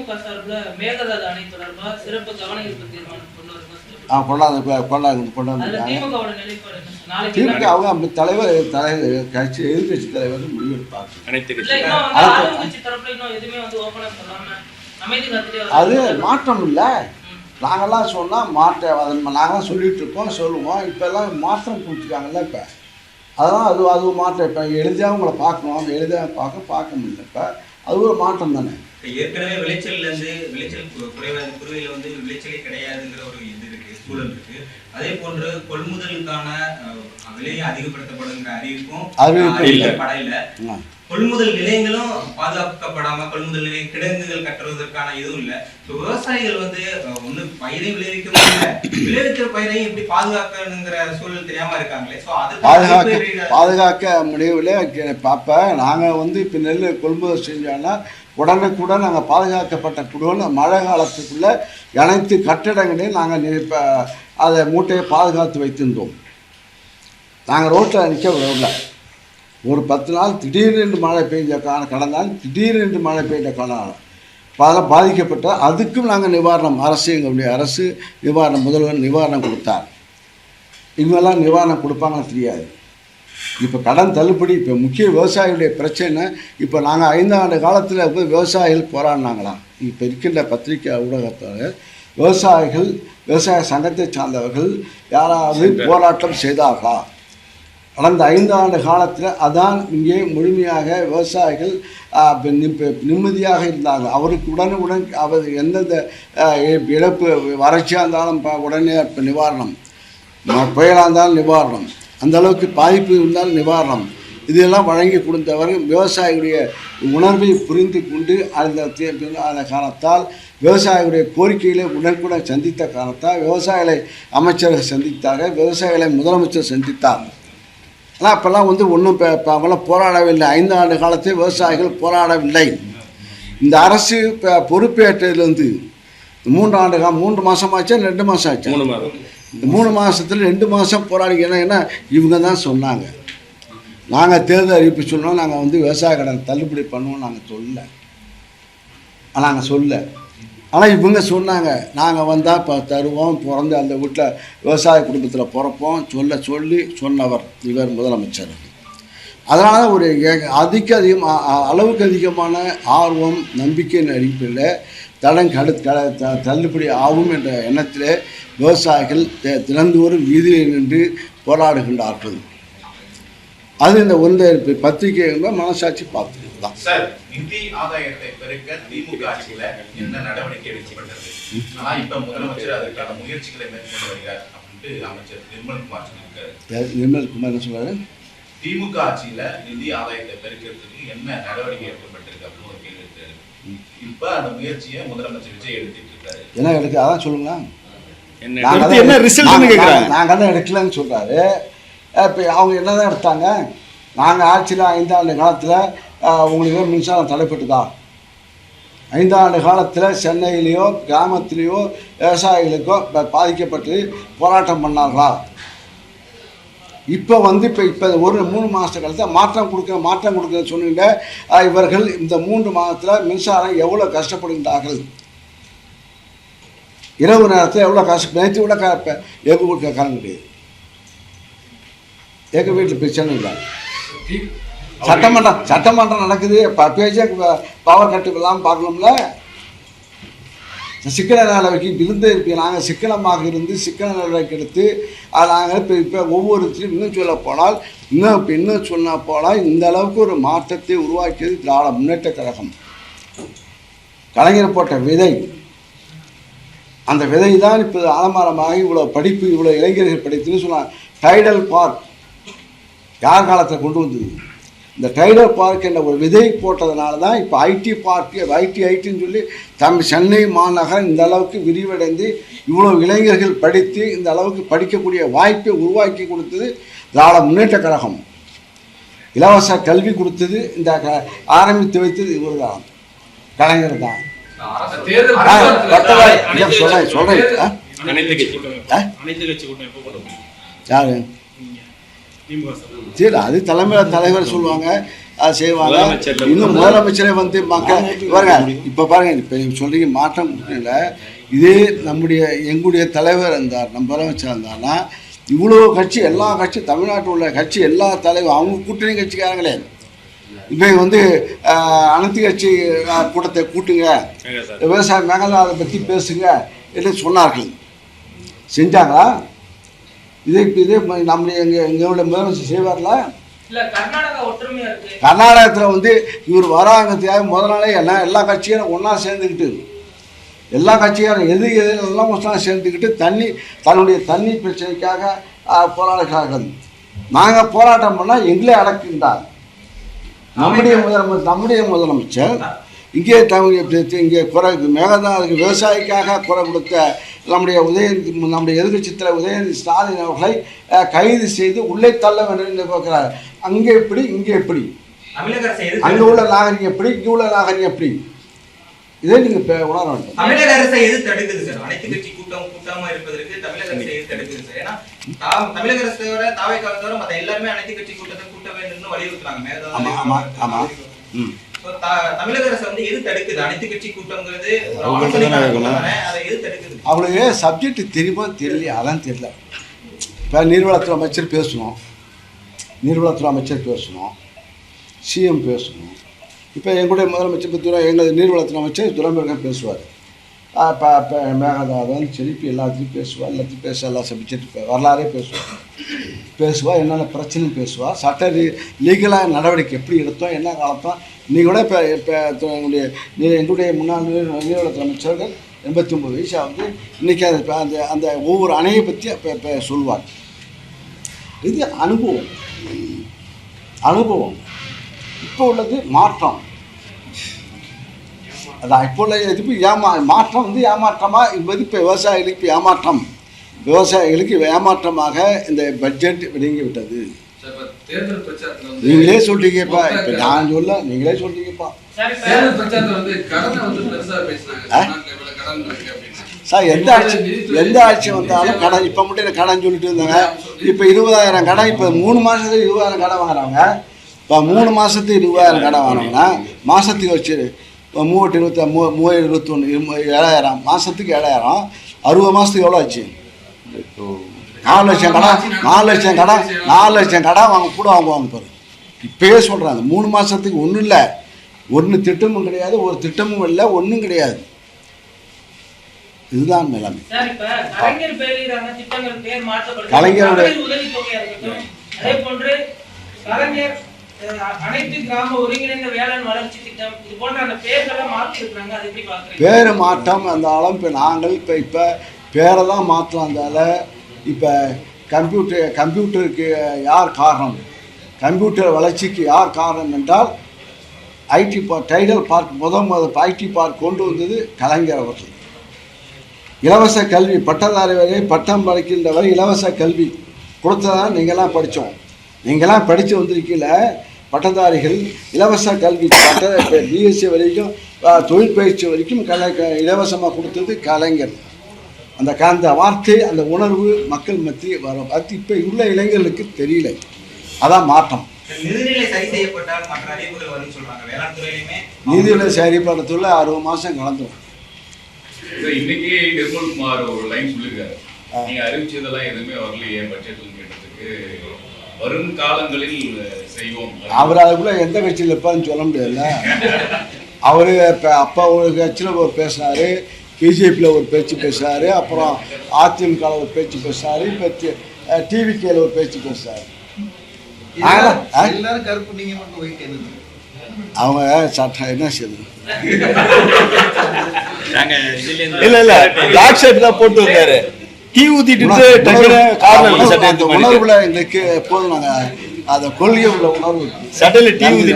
திமுக சார்பில் மேகதாது அணை தொடர்பாக சிறப்பு கவன ஈர்ப்பு தீர்மானம் திமுக அவங்க கட்சி எதிர்கட்சி தலைவர் முடிவெடுப்பாங்க. அது மாற்றம் இல்லை. நாங்கள்லாம் சொன்னால் நாங்களாம் சொல்லிட்டு இருக்கோம், சொல்லுவோம். இப்போ எல்லாம் மாற்றம் கொடுத்துருக்காங்கல்ல. இப்போ அதெல்லாம் அது மாற்றம். இப்போ எழுதியாக உங்களை பார்க்கணும், அவங்க எழுதியாக பார்க்க முடியல. இப்போ அது ஒரு மாற்றம் தானே. ஏற்கனவே விளைச்சல் குறைவையில் விளைச்சலே கிடையாதுங்கிற ஒரு இது இருக்கு, சூழல் இருக்கு. அதே போன்று கொள்முதலுக்கான விலையை அதிகப்படுத்தப்படுங்கிற அறிவிப்பும் படையில கொள்முதல் நிலையங்களும் பாதுகாக்கப்படாம கொள்முதல் நிலையம் கிடங்குகள் கட்டுவதற்கான இதுவும் இல்லை. விவசாயிகள் ஒண்ணு பயிரை விளைவிக்க முடியல, விளைவிக்கிற பயிரையும் எப்படி பாதுகாக்கணுங்கிற சூழல் தெரியாம இருக்காங்களே. பாதுகாக்க முடியவில்லை. அப்ப நாங்க இப்ப நெல் கொள்முதல் செஞ்சோம்னா உடனுக்குடன் நாங்கள் பாதுகாக்கப்பட்ட குடோன்னு மழை காலத்துக்குள்ள அனைத்து கட்டிடங்களையும் நாங்கள் இப்போ அதை மூட்டையை பாதுகாத்து வைத்திருந்தோம். நாங்கள் ரோட்டில் நிற்க விடல. ஒரு 10 நாள் திடீரென்று மழை பெய்ஞ்ச கடந்த நாள் திடீரென்று மழை பெய்த காலம் அதெல்லாம் பாதிக்கப்பட்ட அதுக்கும் நாங்கள் நிவாரணம் எங்களுடைய அரசு நிவாரணம் முதல்வர் நிவாரணம் கொடுத்தார். இவங்கெல்லாம் நிவாரணம் கொடுப்பாங்கன்னு தெரியாது. இப்போ கடன் தள்ளுபடி இப்போ முக்கிய விவசாயிகளுடைய பிரச்சனை. இப்போ நாங்கள் 5 ஆண்டு காலத்தில் விவசாயிகள் போராடினாங்களாம். இப்போ இருக்கின்ற பத்திரிகை ஊடகத்தால் விவசாய சங்கத்தை சார்ந்தவர்கள் யாராவது போராட்டம் செய்தார்களா? கடந்த 5 ஆண்டு காலத்தில் அதான் இங்கே முழுமையாக விவசாயிகள் நிம்மதியாக இருந்தாங்க. அவருக்கு உடனுக்குடன் அவர் எந்தெந்த இழப்பு வறட்சியாக இருந்தாலும் உடனே இப்போ நிவாரணம், புயலாக இருந்தாலும் நிவாரணம், அந்த அளவுக்கு பாதிப்பு இருந்தாலும் நிவாரணம், இதெல்லாம் வழங்கி கொடுத்தவர்கள் விவசாயிகளுடைய உணர்வை புரிந்து கொண்டு அந்த காரணத்தால் விவசாயிகளுடைய கோரிக்கைகளை உடனுக்குடன் சந்தித்த காரணத்தால் விவசாயிகளை அமைச்சர்கள் சந்தித்தார்கள், விவசாயிகளை முதலமைச்சர் சந்தித்தார். ஆனால் அப்போல்லாம் ஒன்றும் அவங்களாம் போராடவில்லை. 5 ஆண்டு காலத்தில் விவசாயிகள் போராடவில்லை. இந்த அரசு பொறுப்பேற்றதுலேருந்து 3 மாதமாச்சா 2 மாதம் ஆச்சா? இந்த 3 மாதத்தில் 2 மாதம் போராடி ஏன்னா இவங்க தான் சொன்னாங்க. நாங்கள் தேர்தல் அறிவிப்பு சொன்னோம், நாங்கள் விவசாய கடன் தள்ளுபடி பண்ணுவோம் நாங்கள் சொல்ல. ஆனால் இவங்க சொன்னாங்க நாங்கள் வந்தால் இப்போ தருவோம், பிறந்து அந்த வீட்டில் விவசாய குடும்பத்தில் பிறப்போம் சொல்லி சொன்னவர் இவர் முதலமைச்சர். அதனால் ஒரு அளவுக்கு அதிகமான ஆர்வம் நம்பிக்கையின் அடிப்படையில் தள்ளுபடி ஆகும் என்ற எண்ணத்தில் விவசாயிகள் தினந்தோறும் வீதியில் நின்று போராடுகின்றார்கள். அது இந்த பத்திரிகை மனசாட்சி பார்த்துதான். சார், நிதி ஆதாயத்தை பெருக்க திமுக ஆட்சியில என்ன நடவடிக்கை எடுக்கப்பட்டது? ஆனா இப்ப முதலமைச்சர் அதற்கான முயற்சிகளை மேற்கொண்டு வருகிறார் அப்படின்ட்டு அமைச்சர் நிர்மல்குமார் சொல்லியிருக்காரு. நிர்மல்குமார் என்ன சொல்றாரு? திமுக ஆட்சியில நிதி ஆதாயத்தை பெருக்கிறதுக்கு என்ன நடவடிக்கை எடுக்கப்பட்டிருக்கு அப்படின்னு ஒரு கேள்வி இருக்காரு. இப்ப அந்த முயற்சியை முதலமைச்சர் விஜய் எடுத்துட்டு இருக்காரு. என்ன எடுக்க அதான் சொல்லுங்க. நாங்க தான் எடுக்கலன்னு சொல்றாரு. இப்போ அவங்க என்ன தான் எடுத்தாங்க? நாங்கள் ஆட்சியில் 5 ஆண்டு காலத்தில் உங்களுக்கு மின்சாரம் தடைப்பட்டுதா? 5 ஆண்டு காலத்தில் சென்னையிலேயோ கிராமத்திலேயோ விவசாயிகளுக்கோ பாதிக்கப்பட்டு போராட்டம் பண்ணார்களா? இப்போ இப்போ ஒரு 3 மாத காலத்தில் மாற்றம் கொடுக்குறேன்னு சொன்னீங்க. இவர்கள் இந்த 3 மாதத்தில் மின்சாரம் எவ்வளோ கஷ்டப்படுகின்றார்கள்? இரவு நேரத்தில் எவ்வளோ நேற்று விட எங்கள் வீட்டில் கரண்ட் கிடையாது. எங்கள் வீட்டில் பிரச்சனை இல்லை. சட்டமன்றம் நடக்குது, பேச்சே பவர் கட்டு இல்லாமல் பார்க்கணும்ல. சிக்கன நடவடிக்கை இருந்து இருப்பீங்க. நாங்கள் சிக்கனமாக இருந்து சிக்கன நடவடிக்கை எடுத்து நாங்கள் இப்போ ஒவ்வொருத்தரும் இன்னும் சொல்ல போனால் இந்த அளவுக்கு ஒரு மாற்றத்தை உருவாக்கியது திராவிட முன்னேற்ற கழகம். கலைஞர் போட்ட விதை, அந்த விதை தான் இப்போ ஆலமரமாக இவ்வளோ படிப்பு, இவ்வளோ இளைஞர்கள் படித்துன்னு சொன்னாங்க. டைடல் பார்க் யார் காலத்தில் கொண்டு வந்தது? இந்த டைடல் பார்க் என்ற ஒரு விதை போட்டதுனால தான் இப்போ ஐடின்னு சொல்லி சென்னை மாநகரம் இந்த அளவுக்கு விரிவடைந்து இவ்வளோ இளைஞர்கள் படித்து இந்த அளவுக்கு படிக்கக்கூடிய வாய்ப்பை உருவாக்கி கொடுத்தது திராவிட முன்னேற்ற கழகம். இலவச கல்வி கொடுத்தது ஆரம்பித்து வைத்தது இவர் தான், கலைஞர் தான். சொல்றேன் யாரு சரி, அது தலைவர் சொல்லுவாங்க, அது செய்வாங்க. இன்னும் முதலமைச்சரே வந்து பாருங்க, இப்போ பாருங்க, இப்போ நீங்கள் சொல்றீங்க மாற்றம் இல்லை. இதே எங்களுடைய தலைவர் இருந்தார், நம்ம முதலமைச்சர் இருந்தார்னா இவ்வளோ கட்சி, எல்லா கட்சி, தமிழ்நாட்டில் உள்ள கட்சி எல்லா தலைவர் அவங்க கூட்டணி கட்சிக்காரங்களே இப்போ வந்து அனைத்து கட்சி கூட்டத்தை கூட்டுங்க, விவசாய மேகதாதை பற்றி பேசுங்க என்று சொன்னார்கள். செஞ்சாங்களா? இதே எங்களுடைய முதலமைச்சர் செய்வார்களா? கர்நாடகத்தில் வந்து இவர் வராங்கிறதுக்காக முதல் நாளே எல்லா கட்சியும் ஒன்றா சேர்ந்துக்கிட்டு, எல்லா கட்சியாரும் எல்லாம் ஒன்றா சேர்ந்துக்கிட்டு தன்னுடைய தண்ணி பிரச்சனைக்காக போராடுகிறார்கள். நாங்கள் போராட்டம் பண்ணால் எங்களே அடக்குகின்றார் நம்முடைய முதலமைச்சர். இங்கே மேகதாதுக்கு விவசாயிக்காக குறை கொடுத்த நம்முடைய எதிர்கட்சி தலைவர் உதயநிதி ஸ்டாலின் அவர்களை கைது செய்து உள்ளே தள்ள வேண்டும் என்று பார்க்கிறார். அங்கே எப்படி, இங்கே எப்படி, அங்கே உள்ள நாகரிகம் எப்படி, இங்கே உள்ள நாகரிகம் எப்படி, இதை நீங்க உணர வேண்டும். தமிழக அரசை எது தடுக்குது சார்? அனைத்து கட்சி கூட்டமா இருப்பதற்கு தமிழக அரசை எது தடுக்குது சார்? ஏன்னா தமிழக அரசை தவிர தாவை காலத்தோட மற்ற எல்லாருமே அனைத்து கட்சி கூட்டத்தை கூட்ட வேண்டும்னு வலியுறுத்துறாங்க. தமிழக அரசு வந்து எது தடுக்குது? அனைத்து கட்சி கூட்டம்ங்கிறது அதை எது தடுக்குது? அவளுக்கு சப்ஜெக்ட் தெரியுமா தெரியல, அதான் தெரியல. இப்போ நீர்வளத்துறை அமைச்சர் பேசணும், சிஎம் பேசணும். இப்போ எங்களுடைய முதலமைச்சர் எங்கள் நீர்வளத்துறை அமைச்சர் துரைமுருகன் பேசுவார். இப்போ மேகதாதும் சரி, இப்போ எல்லாத்தையும் பேசுவார், எல்லாத்தையும் எல்லா சப்ஜெக்ட் வரலாறே பேசுவாள், என்னென்ன பிரச்சனையும் பேசுவாள், சட்ட லீகலாக நடவடிக்கை எப்படி எடுத்தோம், என்ன காலத்தோம். இன்றைக்கி கூட இப்போ எங்களுடைய முன்னாள் நீர்வளத்துறை அமைச்சர்கள் 89 வயசு ஆகுது. இன்றைக்கி அந்த ஒவ்வொரு அணையை பற்றி இப்போ சொல்லுவார். இது அனுபவம். இப்போ உள்ளது மாற்றம். அதான் இப்போ உள்ள இது மாற்றம் வந்து ஏமாற்றமாக என்பது இப்போ விவசாயிகளுக்கு ஏமாற்றமாக இந்த பட்ஜெட் விளங்கி விட்டது. நீங்களே சொல்றீங்கப்பா, இப்போ நான் சொல்ல, நீங்களே சொல்றீங்கப்பா. சார், எந்த ஆட்சி வந்தாலும் கடன், இப்போ மட்டும் கடன் சொல்லிட்டு இருந்தாங்க. இப்போ 20,000 கடன், இப்போ 3 மாதத்துக்கு 20,000 கடன் வாங்குறாங்க. இப்போ 3 மாதத்துக்கு 20,000 கடன் வாங்கினோம்னா மாதத்துக்கு வச்சு 3,21 7,000, மாதத்துக்கு 7,000, 60 மாதத்துக்கு எவ்வளோ ஆச்சு? 4 லட்சம் கடன். 4 லட்சம் கடன் வாங்குவாங்க பாரு. இப்பயே சொல்கிறாங்க 3 மாதத்துக்கு ஒன்றும் இல்லை, திட்டமும் கிடையாது, ஒரு திட்டமும் இல்லை, ஒன்றும் கிடையாது. இதுதான் நிலைமை. பேர் மாற்றம் இருந்தாலும் இப்போ நாங்கள் இப்போ பேரை தான் மாற்றலாம்தால இப்போ கம்ப்யூட்டருக்கு யார் காரணம், கம்ப்யூட்டர் வளர்ச்சிக்கு யார் காரணம் என்றால் ஐடி பார்க், டைடல் பார்க் முதல் ஐடி பார்க் கொண்டு வந்தது கலைஞர் அவர்கள். இலவச கல்வி, பட்டதாரி வரை பட்டம் படிக்கின்ற வரை இலவச கல்வி கொடுத்ததான் நீங்கள்லாம் படித்தோம். நீங்கள்லாம் படித்து வந்திருக்கீங்கள பட்டதாரிகள். இலவச கல்வி பிஎஸ்சி வரைக்கும், தொழில் பயிற்சி வரைக்கும் இலவசமாக கொடுத்தது கலைஞர். அந்த வார்த்தை, அந்த உணர்வு மக்கள் மத்திய வரும். அது இப்போ உள்ள இளைஞர்களுக்கு தெரியல. அதான் மாற்றம். நிதிநிலை சரி செய்யப்பட்டால் மற்ற அறிவுகள் வரும்னு சொல்றாங்க. வேளாண் துறையிலுமே நிதிநிலை சரிப்படுறதுல 60 மாதம் கலந்துரும். இன்னைக்கு நிர்மல்குமார் ஒரு லைன் சொல்லியிருக்காரு, நீங்க அறிவிச்சதெல்லாம் எதுவுமே வரலையே பட்ஜெட்ல கேட்டதுக்கு, வரும் காலங்களில் செய்வோம். அவர் அதுக்குள்ள எந்த கட்சியில் இருப்பாருன்னு சொல்ல முடியாதுல்ல. அவர் இப்போ அப்பா ஒரு கட்சியில் ஒரு பேசினார், பிஜேபியில் ஒரு பேச்சு பேசுகிறாரு, அப்புறம் அதிமுகவில் ஒரு பேச்சு பேசுகிறாரு, இப்போ டிவிகேல ஒரு பேச்சு பேசுகிறாரு. எல்லாரும் கருப்பு, நீங்க மட்டும் ஒயிட். அவங்க சட்டம் என்ன செய்யுது? இல்ல பிளாக் ஷர்ட் தான் போட்டு வந்தாரு, டீ ஊத்திட்டு உணர்வுல எங்களுக்கு எப்போதும் நாங்கள் அந்த கொள்கை உள்ள உணர்வு, சட்டையில டீ ஊத்தி